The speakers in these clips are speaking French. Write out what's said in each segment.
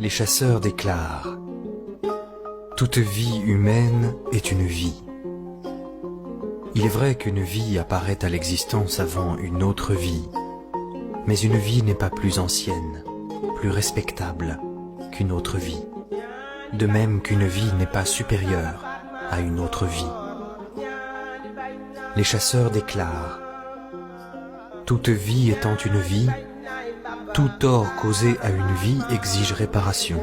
Les chasseurs déclarent: toute vie humaine est une vie. Il est vrai qu'une vie apparaît à l'existence avant une autre vie, mais une vie n'est pas plus ancienne, plus respectable qu'une autre vie, de même qu'une vie n'est pas supérieure à une autre vie. Les chasseurs déclarent: toute vie étant une vie, tout tort causé à une vie exige réparation.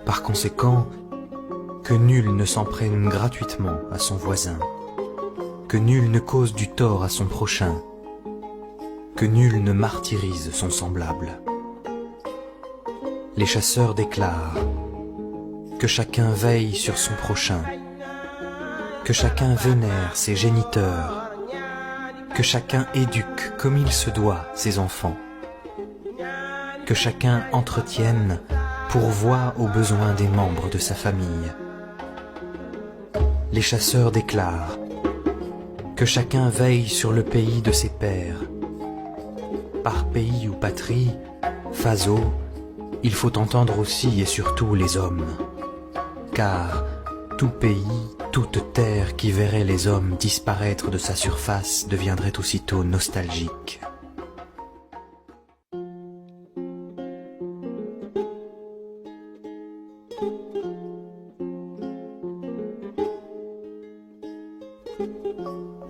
Par conséquent, que nul ne s'en prenne gratuitement à son voisin, que nul ne cause du tort à son prochain, que nul ne martyrise son semblable. Les chasseurs déclarent: que chacun veille sur son prochain, que chacun vénère ses géniteurs, que chacun éduque comme il se doit ses enfants, que chacun entretienne, pourvoie aux besoins des membres de sa famille. Les chasseurs déclarent: que chacun veille sur le pays de ses pères. Par pays ou patrie, phaso, il faut entendre aussi et surtout les hommes, car tout pays, toute terre qui verrait les hommes disparaître de sa surface deviendrait aussitôt nostalgique.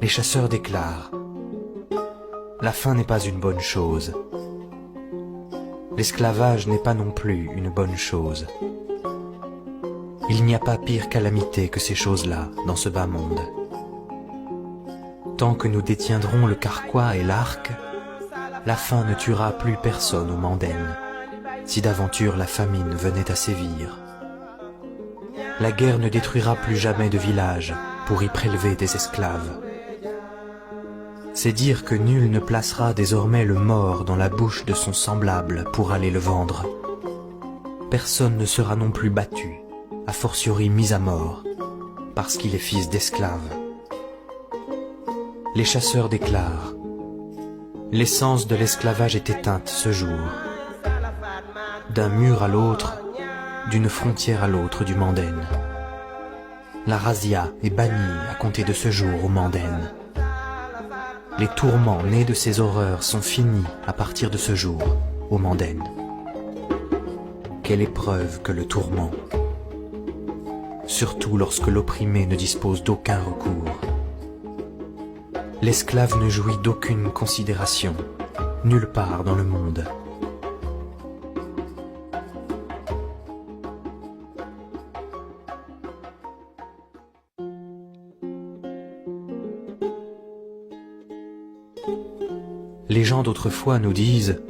Les chasseurs déclarent: la faim n'est pas une bonne chose. L'esclavage n'est pas non plus une bonne chose. Il n'y a pas pire calamité que ces choses-là dans ce bas monde. Tant que nous détiendrons le carquois et l'arc, la faim ne tuera plus personne au Mandenne, si d'aventure la famine venait à sévir. La guerre ne détruira plus jamais de village pour y prélever des esclaves. C'est dire que nul ne placera désormais le mort dans la bouche de son semblable pour aller le vendre. Personne ne sera non plus battu, a fortiori mis à mort, parce qu'il est fils d'esclave. Les chasseurs déclarent: l'essence de l'esclavage est éteinte ce jour. D'un mur à l'autre, d'une frontière à l'autre du Mandenne. La razzia est bannie à compter de ce jour au Mandenne. Les tourments nés de ces horreurs sont finis à partir de ce jour, au Mandenne. Quelle épreuve que le tourment, surtout lorsque l'opprimé ne dispose d'aucun recours. L'esclave ne jouit d'aucune considération, nulle part dans le monde. Les gens d'autrefois nous disent: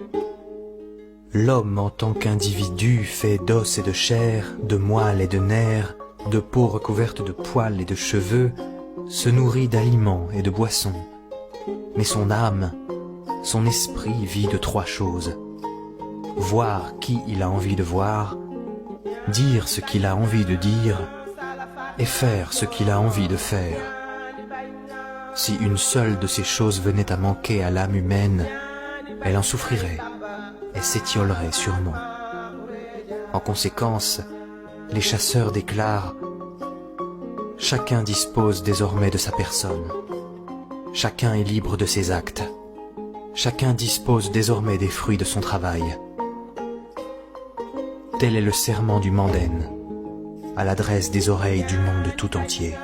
l'homme en tant qu'individu fait d'os et de chair, de moelle et de nerfs, de peau recouverte de poils et de cheveux, se nourrit d'aliments et de boissons. Mais son âme, son esprit vit de trois choses: voir qui il a envie de voir, dire ce qu'il a envie de dire, et faire ce qu'il a envie de faire. Si une seule de ces choses venait à manquer à l'âme humaine, elle en souffrirait et s'étiolerait sûrement. En conséquence, les chasseurs déclarent: chacun dispose désormais de sa personne, chacun est libre de ses actes, chacun dispose désormais des fruits de son travail. Tel est le serment du Mandenne, à l'adresse des oreilles du monde tout entier.